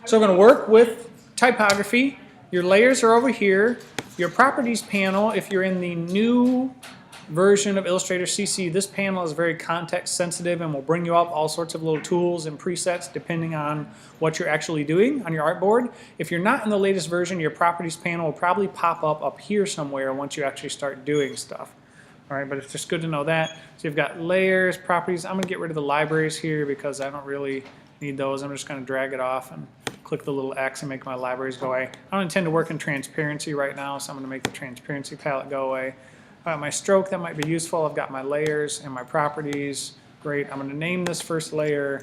So we're going to work with typography. Your layers are over here. Your properties panel, if you're in the new version of Illustrator CC, this panel is very context sensitive and will bring you up all sorts of little tools and presets depending on what you're actually doing on your artboard. If you're not in the latest version, your properties panel will probably pop up here somewhere once you actually start doing stuff. All right, but it's just good to know that. So you've got layers, properties. I'm going to get rid of the libraries here because I don't really need those. I'm just going to drag it off and click the little X and make my libraries go away. I don't intend to work in transparency right now, so I'm going to make the transparency palette go away. My stroke, that might be useful. I've got my layers and my properties. Great. I'm going to name this first layer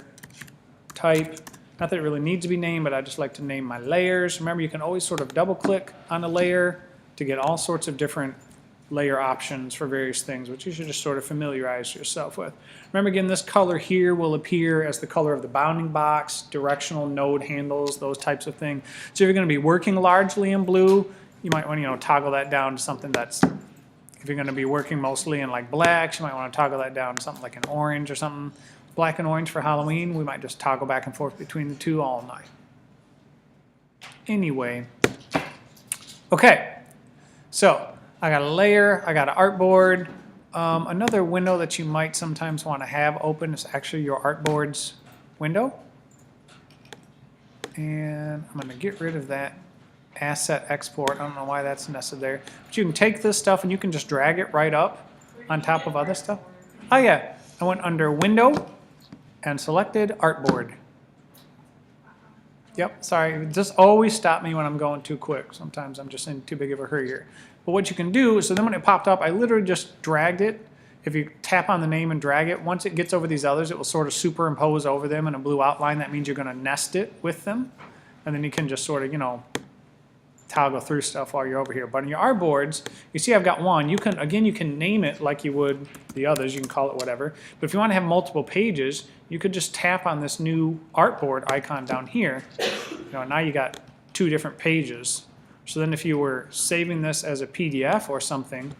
type. Not that it really needs to be named, but I just like to name my layers. Remember, you can always sort of double click on a layer to get all sorts of different layer options for various things, which you should just sort of familiarize yourself with. Remember, again, this color here will appear as the color of the bounding box, directional node handles, those types of things. So if you're going to be working largely in blue, you might want to toggle that down to something that's, if you're going to be working mostly in like blacks, you might want to toggle that down to something like an orange or something. Black and orange for Halloween, we might just toggle back and forth between the two all night. Anyway, okay, so I got a layer, I got an artboard. Another window that you might sometimes want to have open is actually your artboard's window. And I'm going to get rid of that asset export. I don't know why that's nested there. But you can take this stuff and you can just drag it right up on top of other stuff. Oh yeah, I went under Window and selected Artboard. Yep, sorry, just always stop me when I'm going too quick. Sometimes I'm just in too big of a hurry here. But what you can do, so then when it popped up, I literally just dragged it. If you tap on the name and drag it, once it gets over these others, it will sort of superimpose over them in a blue outline. That means you're going to nest it with them. And then you can just sort of, toggle through stuff while you're over here. But on your artboards, you see I've got one. You can, again, you can name it like you would the others. You can call it whatever. But if you want to have multiple pages, you could just tap on this new artboard icon down here. Now you got two different pages. So then if you were saving this as a PDF or something,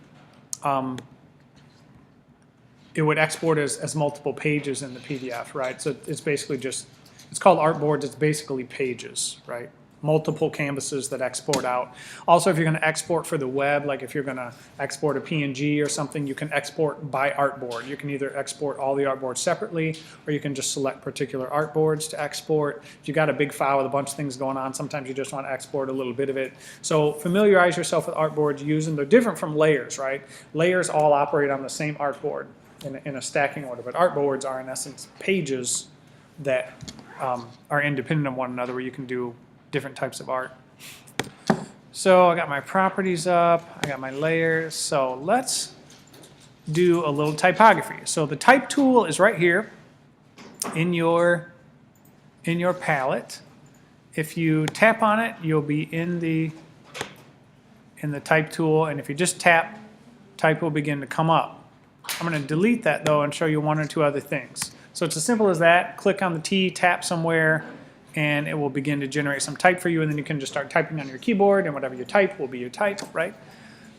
it would export as multiple pages in the PDF, right? So it's basically just, it's called artboards. It's basically pages, right? Multiple canvases that export out. Also, if you're going to export for the web, like if you're going to export a PNG or something, you can export by artboard. You can either export all the artboards separately, or you can just select particular artboards to export. If you've got a big file with a bunch of things going on, sometimes you just want to export a little bit of it. So familiarize yourself with artboards using, they're different from layers, right? Layers all operate on the same artboard in a stacking order, but artboards are in essence pages that are independent of one another where you can do different types of art. So I got my properties up, I got my layers, so let's do a little typography. So the type tool is right here in your palette. If you tap on it, you'll be in the type tool, and if you just tap, type will begin to come up. I'm going to delete that though and show you one or two other things. So it's as simple as that. Click on the T, tap somewhere, and it will begin to generate some type for you, and then you can just start typing on your keyboard, and whatever you type will be your type, right?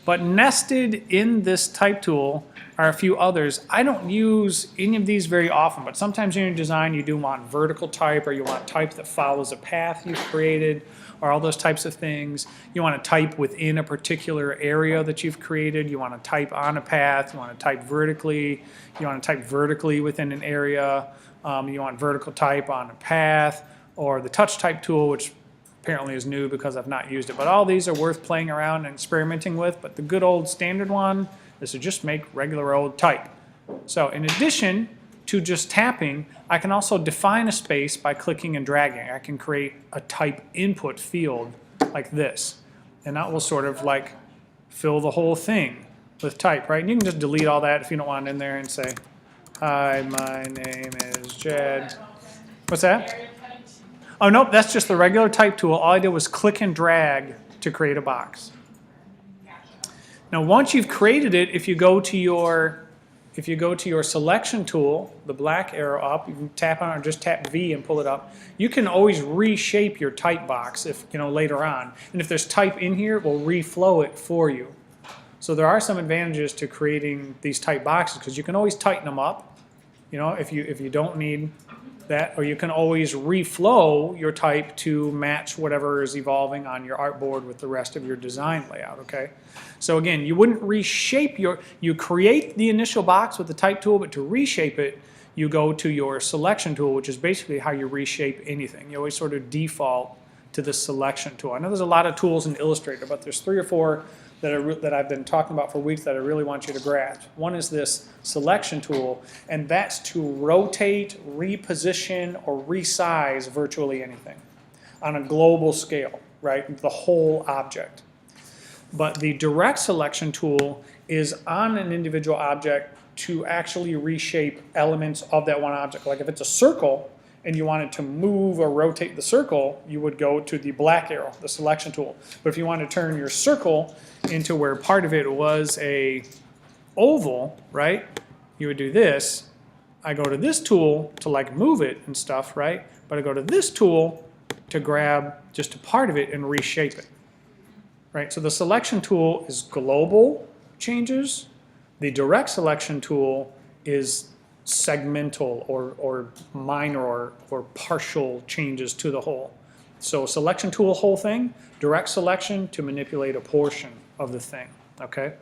But nested in this type tool are a few others. I don't use any of these very often, but sometimes in your design you do want vertical type, or you want type that follows a path you've created, or all those types of things. You want to type within a particular area that you've created. You want to type on a path. You want to type vertically. You want to type vertically within an area. You want vertical type on a path, or the touch type tool, which apparently is new because I've not used it. But all these are worth playing around and experimenting with. But the good old standard one is to just make regular old type. So in addition to just tapping, I can also define a space by clicking and dragging. I can create a type input field like this. And that will sort of like fill the whole thing with type, right? And you can just delete all that if you don't want it in there and say, hi, my name is Jed. What's that? Oh, nope, that's just the regular type tool. All I did was click and drag to create a box. Now, once you've created it, if you go to your selection tool, the black arrow up, you can tap on it or just tap V and pull it up. You can always reshape your type box if later on. And if there's type in here, it will reflow it for you. So there are some advantages to creating these type boxes because you can always tighten them up You know, if you don't need that, or you can always reflow your type to match whatever is evolving on your artboard with the rest of your design layout, okay? So again, you wouldn't reshape you create the initial box with the type tool, but to reshape it, you go to your selection tool, which is basically how you reshape anything. You always sort of default to the selection tool. I know there's a lot of tools in Illustrator, but there's 3 or 4 that I've been talking about for weeks that I really want you to grasp. One is this selection tool, and that's to rotate, reposition, or resize virtually anything on a global scale, right? The whole object. But the direct selection tool is on an individual object to actually reshape elements of that one object. Like if it's a circle and you wanted to move or rotate the circle, you would go to the black arrow, the selection tool. But if you want to turn your circle into where part of it was a oval, right, you would do this. I go to this tool to like move it and stuff, right? But I go to this tool to grab just a part of it and reshape it, right? So the selection tool is global changes. The direct selection tool is segmental or minor or partial changes to the whole. So selection tool, whole thing, direct selection to manipulate a portion of the thing, okay?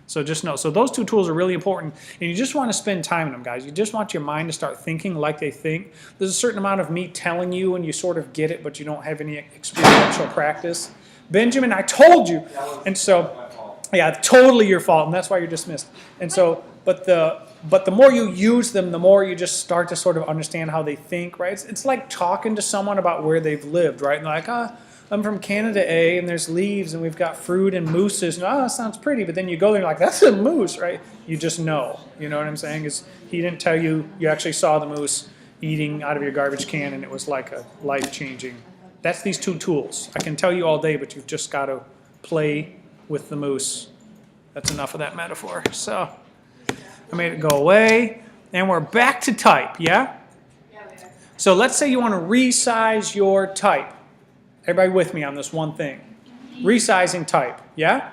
So just know, so those 2 tools are really important, and you just want to spend time in them, guys. You just want your mind to start thinking like they think. There's a certain amount of me telling you, and you sort of get it, but you don't have any experiential practice. Benjamin, I told you. And so, yeah, totally your fault, and that's why you're dismissed. And so, but the more you use them, the more you just start to sort of understand how they think, right? It's like talking to someone about where they've lived, right? And they're like, I'm from Canada A, and there's leaves, and we've got fruit and mooses. And, that sounds pretty. But then you go there, and you're like, that's a moose, right? You just know. You know what I'm saying? Is he didn't tell you, you actually saw the moose eating out of your garbage can, and it was like a life-changing. That's these 2 tools. I can tell you all day, but you've just got to play with the moose. That's enough of that metaphor. So I made it go away, and we're back to type, yeah? So let's say you want to resize your type. Everybody with me on this one thing. Resizing type, yeah?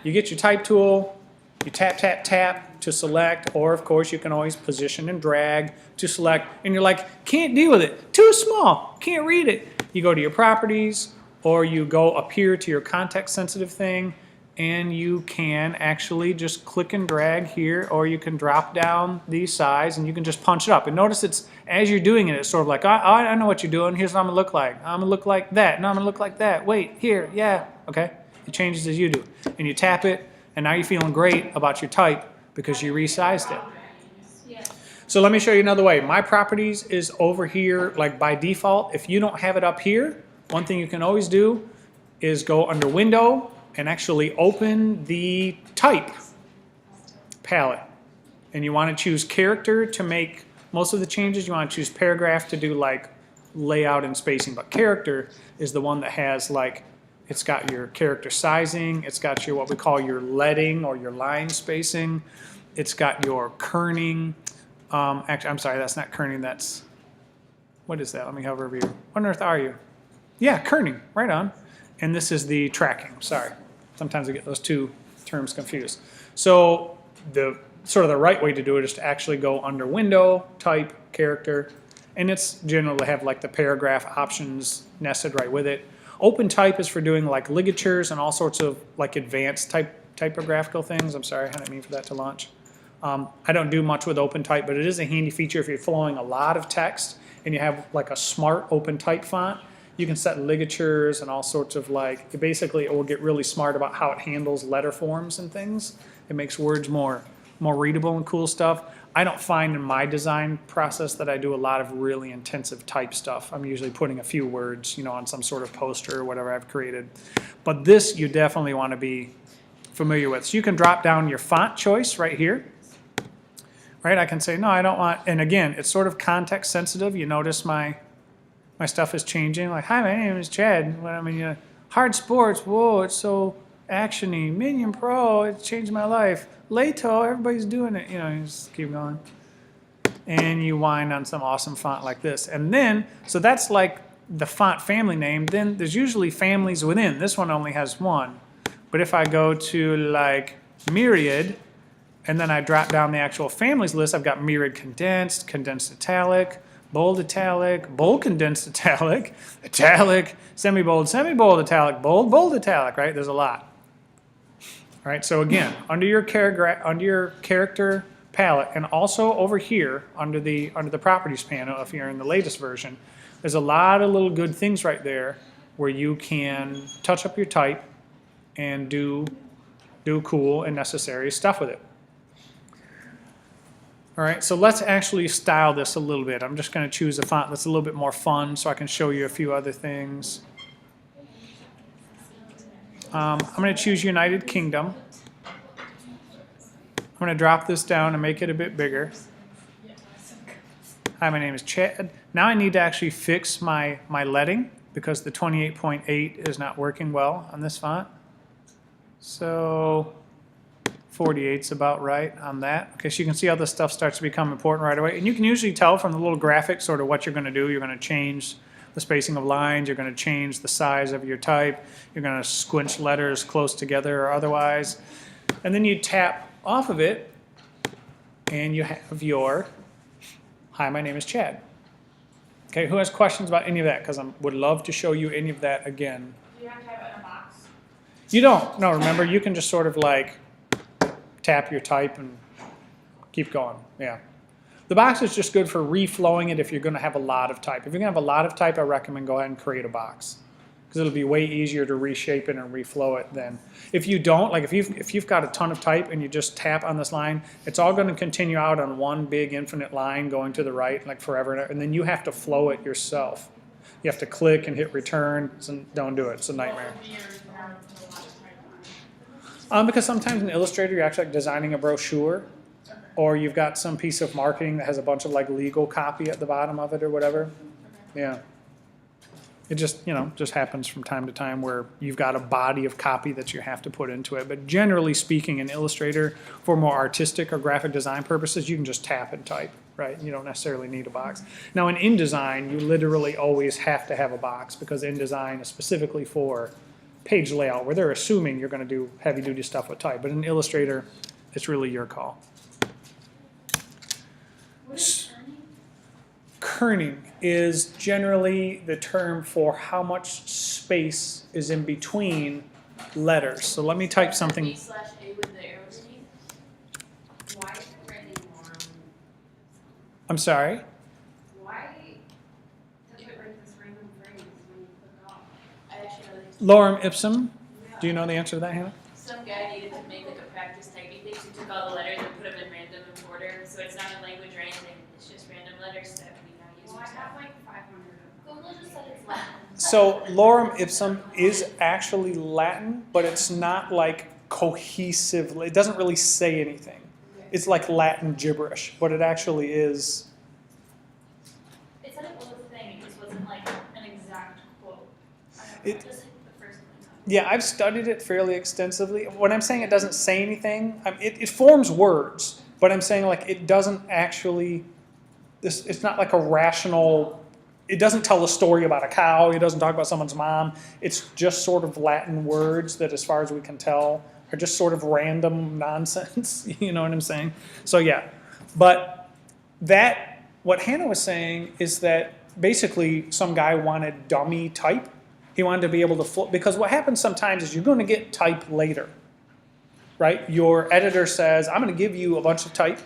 You get your type tool, you tap, tap, tap to select, or of course you can always position and drag to select, and you're like, can't deal with it, too small, can't read it. You go to your properties, or you go up here to your context sensitive thing, and you can actually just click and drag here, or you can drop down the size and you can just punch it up. And notice it's, as you're doing it, it's sort of like, I know what you're doing. Here's what I'm gonna look like. I'm gonna look like that. No, I'm gonna look like that. Wait, here, yeah, okay. It changes as you do. And you tap it, and now you're feeling great about your type because you resized it. So let me show you another way. My properties is over here, like by default. If you don't have it up here, one thing you can always do is go under Window, and actually open the type palette. And you want to choose character to make most of the changes. You want to choose paragraph to do like layout and spacing. But character is the one that has like, it's got your character sizing, it's got your what we call your leading or your line spacing, it's got your kerning. Actually, I'm sorry, that's not kerning, that's, what is that? Let me hover over here. What on earth are you? Yeah, kerning, right on. And this is the tracking, sorry. Sometimes I get those 2 terms confused. So the sort of the right way to do it is to actually go under Window, Type, Character, and it's generally to have like the paragraph options nested right with it. Open Type is for doing like ligatures and all sorts of like advanced typographical things. I'm sorry, I didn't mean for that to launch. I don't do much with Open Type, but it is a handy feature if you're flowing a lot of text and you have like a smart Open Type font. You can set ligatures and all sorts of like, basically it will get really smart about how it handles letter forms and things. It makes words more readable and cool stuff. I don't find in my design process that I do a lot of really intensive type stuff. I'm usually putting a few words, you know, on some sort of poster or whatever I've created. But this you definitely want to be familiar with. So you can drop down your font choice right here. Right, I can say, no, I don't want, and again, it's sort of context sensitive. You notice my stuff is changing. Like, hi, my name is Chad. Well, I mean, hard sports, whoa, it's so action-y. Minion Pro, it changed my life. Lato, everybody's doing it. You know, you just keep going. And you wind on some awesome font like this. And then, so that's like the font family name. Then there's usually families within. This one only has one. But if I go to like Myriad, And then I drop down the actual families list. I've got mirrored condensed, condensed italic, bold condensed italic, italic, semi-bold italic, bold italic, right? There's a lot. All right, so again, under your character palette, and also over here under the properties panel, if you're in the latest version, there's a lot of little good things right there where you can touch up your type and do cool and necessary stuff with it. All right, so let's actually style this a little bit. I'm just going to choose a font that's a little bit more fun so I can show you a few other things. I'm going to choose United Kingdom. I'm going to drop this down and make it a bit bigger. Hi, my name is Chad. Now I need to actually fix my leading because the 28.8 is not working well on this font. So 48's about right on that. Okay, so you can see how this stuff starts to become important right away. And you can usually tell from the little graphic sort of what you're going to do. You're going to change the spacing of lines. You're going to change the size of your type. You're going to squinch letters close together or otherwise. And then you tap off of it, and you have your, hi, my name is Chad. Okay, who has questions about any of that? Because I would love to show you any of that again. Do you have to have it in a box? You don't. No, remember, you can just sort of like tap your type and keep going. Yeah. The box is just good for reflowing it if you're going to have a lot of type. If you're going to have a lot of type, I recommend go ahead and create a box because it'll be way easier to reshape it and reflow it than if you don't. Like if you've got a ton of type and you just tap on this line, it's all going to continue out on one big infinite line going to the right like forever, and then you have to flow it yourself. You have to click and hit return. So don't do it. It's a nightmare. Because sometimes in Illustrator you're actually like designing a brochure, or you've got some piece of marketing that has a bunch of like legal copy at the bottom of it or whatever. Yeah. It just, just happens from time to time where you've got a body of copy that you have to put into it. But generally speaking, in Illustrator, for more artistic or graphic design purposes, you can just tap and type, right? You don't necessarily need a box. Now in InDesign, you literally always have to have a box because InDesign is specifically for page layout where they're assuming you're going to do heavy duty stuff with type. But in Illustrator, it's really your call. Kerning is generally the term for how much space is in between letters. So let me type something. B/A with the arrows beneath? Why is it written lorem? I'm sorry? Why does it write this random phrase when you click off? I actually know this. Lorem ipsum. Do you know the answer to that, Hannah? Some guy needed to make like a practice typing thing, so he took all the letters and put them in random order, so it's not a language or anything, it's just random letters that we now use. Well, I have like 500 of them. Google just said it's Latin. So lorem ipsum is actually Latin, but it's not like cohesive. It doesn't really say anything. It's like Latin gibberish. What it actually is. It said it was a thing, it just wasn't like an exact quote. I have It- just like the first one. Yeah, I've studied it fairly extensively. When I'm saying it doesn't say anything, it forms words, but I'm saying like it doesn't actually, it's not like a rational, it doesn't tell a story about a cow, it doesn't talk about someone's mom. It's just sort of Latin words that, as far as we can tell, are just sort of random nonsense. You know what I'm saying? So yeah, but what Hannah was saying is that basically some guy wanted dummy type. He wanted to be able to flow, because what happens sometimes is you're going to get type later, right? Your editor says, I'm going to give you a bunch of type,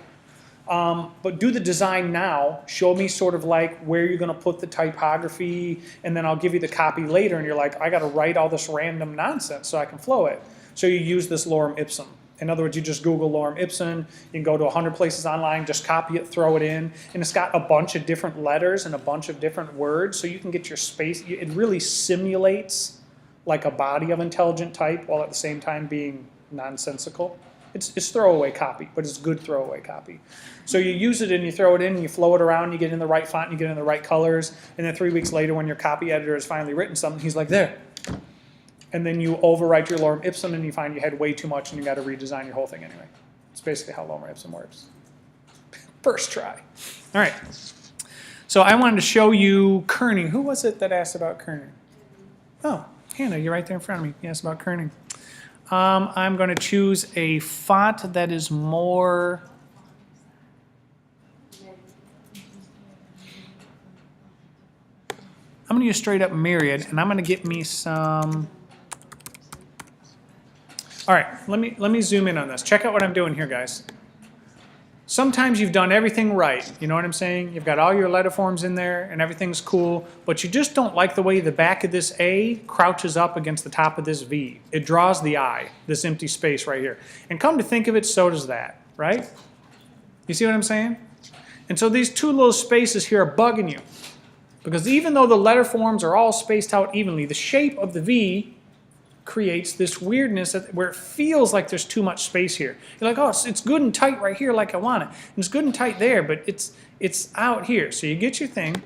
but do the design now. Show me sort of like where you're going to put the typography, and then I'll give you the copy later. And you're like, I got to write all this random nonsense so I can flow it. So you use this lorem ipsum. In other words, you just Google lorem ipsum, you can go to 100 places online, just copy it, throw it in, and it's got a bunch of different letters and a bunch of different words, so you can get your space. It really simulates like a body of intelligent type while at the same time being nonsensical. It's throwaway copy, but it's good throwaway copy. So you use it and you throw it in, and you flow it around, you get in the right font, you get in the right colors, and then 3 weeks later when your copy editor has finally written something, he's like, there. And then you overwrite your lorem ipsum and you find you had way too much and you got to redesign your whole thing anyway. It's basically how lorem ipsum works. First try. All right. So I wanted to show you kerning. Who was it that asked about kerning? Oh, Hannah, you're right there in front of me. You asked about kerning. I'm going to choose a font that is more. I'm going to use straight up Myriad, and I'm going to get me some. All right, let me zoom in on this. Check out what I'm doing here, guys. Sometimes you've done everything right, you know what I'm saying? You've got all your letter forms in there and everything's cool, but you just don't like the way the back of this A crouches up against the top of this V. It draws the eye, this empty space right here. And come to think of it, so does that, right? You see what I'm saying? And so these two little spaces here are bugging you. Because even though the letter forms are all spaced out evenly, the shape of the V creates this weirdness where it feels like there's too much space here. You're like, oh, it's good and tight right here like I want it. And it's good and tight there, but it's out here. So you get your thing,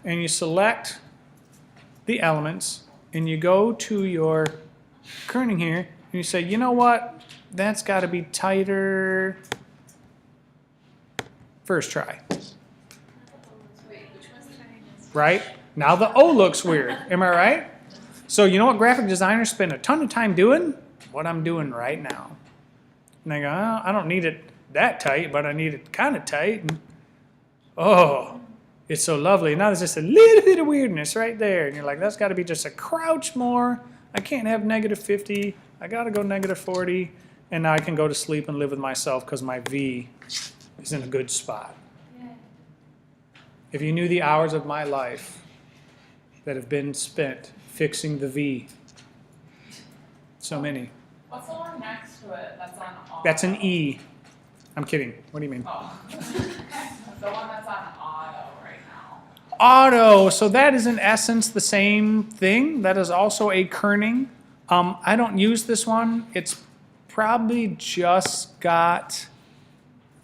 and you select the elements, and you go to your kerning here, and you say, you know what? That's got to be tighter. First try. Right? Now the O looks weird. Am I right? So you know what graphic designers spend a ton of time doing? What I'm doing right now. And they go, oh, I don't need it that tight, but I need it kind of tight. And, oh, it's so lovely. Now there's just a little bit of weirdness right there. And you're like, that's got to be just a crouch more. I can't have -50. I got to go -40. And now I can go to sleep and live with myself because my V is in a good spot. If you knew the hours of my life that have been spent fixing the V. So many. What's the one next to it that's on auto? That's an E. I'm kidding. What do you mean? Oh. The one that's on auto right now. Auto. So that is in essence the same thing. That is also a kerning. I don't use this one. It's probably just got.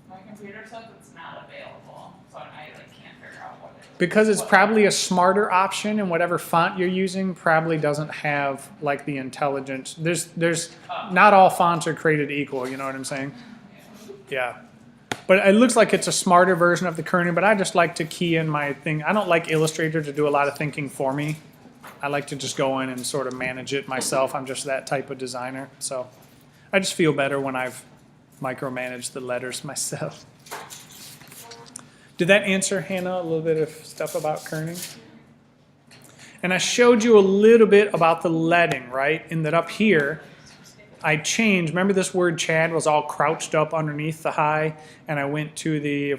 My computer says it's not available, so I can't figure out what it is. Because it's probably a smarter option, and whatever font you're using probably doesn't have like the intelligence. There's not all fonts are created equal, you know what I'm saying? Yeah. But it looks like it's a smarter version of the kerning, but I just like to key in my thing. I don't like Illustrator to do a lot of thinking for me. I like to just go in and sort of manage it myself. I'm just that type of designer. So I just feel better when I've micromanaged the letters myself. Did that answer, Hannah, a little bit of stuff about kerning? And I showed you a little bit about the leading, right? In that up here, I changed. Remember this word Chad was all crouched up underneath the high, and I went to the,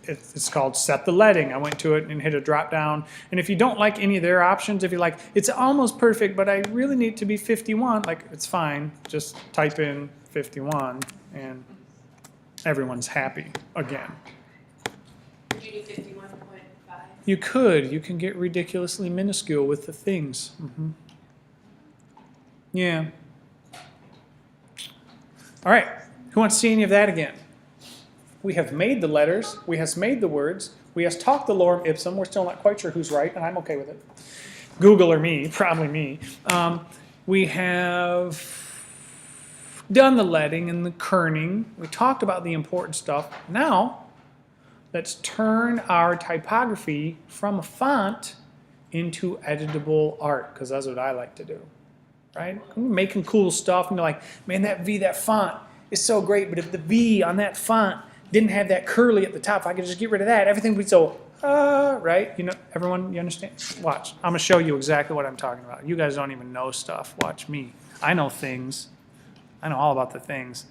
it's called set the leading. I went to it and hit a drop down. And if you don't like any of their options, if you're like, it's almost perfect, but I really need to be 51, like it's fine. Just type in 51 and everyone's happy again. Could you do 51.5? You could. You can get ridiculously minuscule with the things. Mm-hmm. Yeah. All right. Who wants to see any of that again? We have made the letters. We have made the words. We have talked the lorem ipsum. We're still not quite sure who's right, and I'm okay with it. Google or me, probably me. We have done the leading and the kerning. We talked about the important stuff. Now, let's turn our typography from a font into editable art, because that's what I like to do, right? I'm making cool stuff, and you're like, man, that V, that font is so great, but if the V on that font didn't have that curly at the top, if I could just get rid of that, everything would be so, right? You know, everyone, you understand? Watch. I'm going to show you exactly what I'm talking about. You guys don't even know stuff. Watch me. I know things. I know all about the things.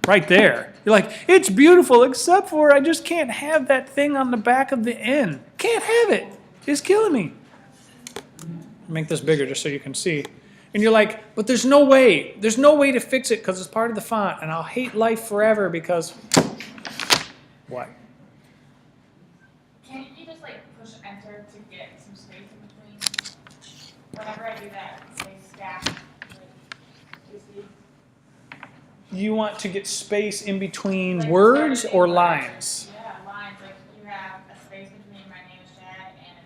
Right there. You're like, it's beautiful, except for I just can't have that thing on the back of the N. Can't have it. It's killing me. Make this bigger just so you can see. And you're like, but there's no way. There's no way to fix it because it's part of the font, and I'll hate life forever because... What? Can't you just push enter to get some space in between? Whenever I do that, say stack, you see? You want to get space in between words or lines? Yeah, lines. Like you have a space between my name is Chad and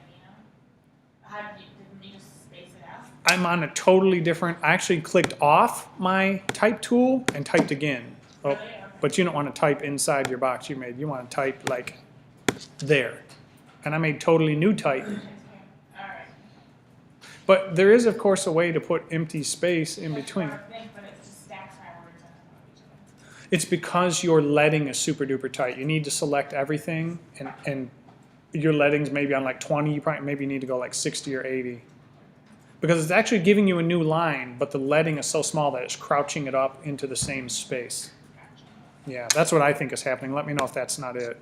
Amina. Didn't you just space it out? I'm on a totally different, I actually clicked off my type tool and typed again. Oh, Really? Okay. but you don't want to type inside your box you made. You want to type like there. And I made totally new type. All right. But there is, of course, a way to put empty space in between. Thing, but it just stacks my words on top of each other. It's because your leading is super duper tight. You need to select everything, and your leading's maybe on like 20, you probably maybe need to go like 60 or 80. Because it's actually giving you a new line, but the leading is so small that it's crouching it up into the same space. Yeah, that's what I think is happening. Let me know if that's not it.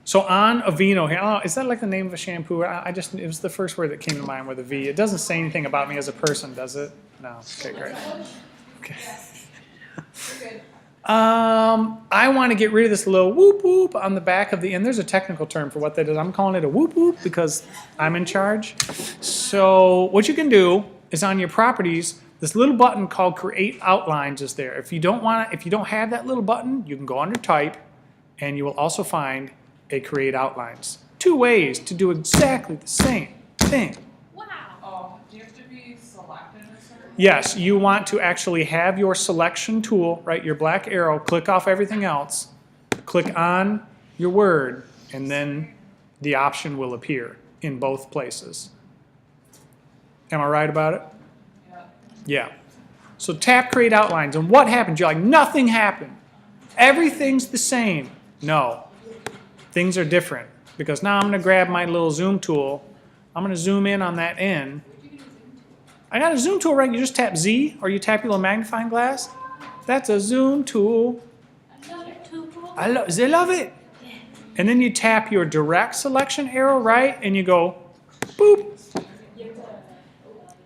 So on Aveeno here, I don't know, is that like the name of a shampoo? It was the first word that came to mind with a V. It doesn't say anything about me as a person, does it? No. Okay, great. Okay. I want to get rid of this little whoop whoop on the back of the end. There's a technical term for what that is. I'm calling it a whoop whoop because I'm in charge. So what you can do is on your properties, this little button called Create Outlines is there. If you don't have that little button, you can go under Type, and you will also find a Create Outlines. 2 ways to do exactly the same thing. Wow. Oh, do you have to be selected a certain? Yes, you want to actually have your selection tool, right? Your black arrow, click off everything else, click on your word, and then the option will appear in both places. Am I right about it? Yeah. So tap Create Outlines, and what happens? You're like, nothing happened. Everything's the same. No. Things are different. Because now I'm going to grab my little zoom tool. I'm going to zoom in on that end. I got a zoom tool, right? You just tap Z, or you tap your little magnifying glass. That's a zoom tool. I love it. And then you tap your direct selection arrow, right? And you go, boop.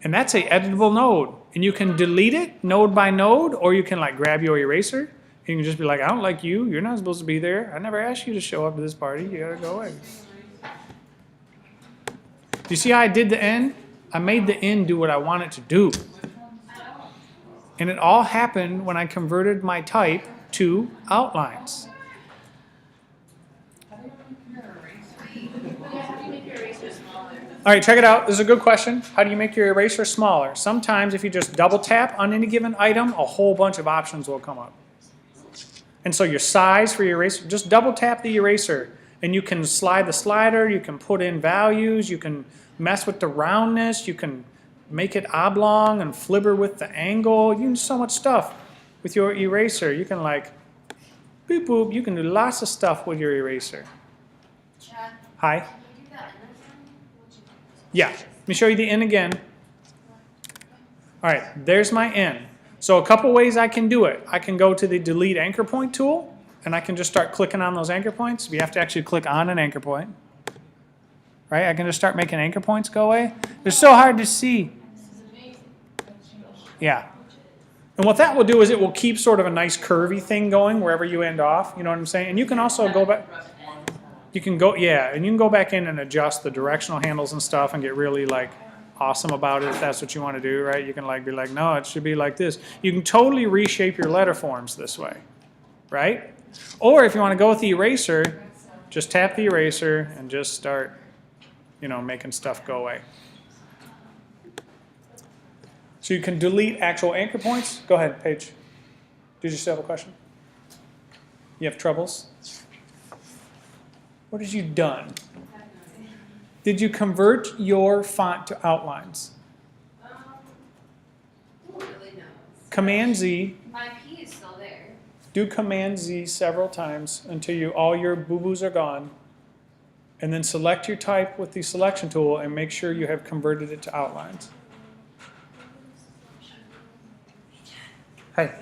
And that's a editable node. And you can delete it node by node, or you can like grab your eraser. And you can just be like, I don't like you. You're not supposed to be there. I never asked you to show up to this party. You gotta go away. Do you see how I did the end? I made the end do what I want it to do. And it all happened when I converted my type to outlines. All right, check it out. This is a good question. How do you make your eraser smaller? Sometimes if you just double tap on any given item, a whole bunch of options will come up. And so your size for your eraser, just double tap the eraser, and you can slide the slider, you can put in values, you can mess with the roundness, you can make it oblong and flibber with the angle. You can do so much stuff with your eraser. You can like, boop boop, you can do lots of stuff with your eraser. Chad, Hi. can you do that in Yeah, let me show you the N again. All right, there's my N. So a couple ways I can do it. I can go to the delete anchor point tool, and I can just start clicking on those anchor points. You have to actually click on an anchor point. Right, I can just start making anchor points go away. They're so hard to see. Yeah. And what that will do is it will keep sort of a nice curvy thing going wherever you end off. You know what I'm saying? And you can also go back. You can go, yeah, and you can go back in and adjust the directional handles and stuff and get really like awesome about it if that's what you want to do, right? You can like be like, no, it should be like this. You can totally reshape your letter forms this way, right? Or if you want to go with the eraser, just tap the eraser and just start, you know, making stuff go away. So you can delete actual anchor points. Go ahead, Paige. Did you still have a question? You have troubles? What have you done? Did you convert your font to outlines? Who really knows? Command Z. My P is still there. Do Command Z several times until all your boo-boos are gone. And then select your type with the selection tool and make sure you have converted it to outlines. Hey.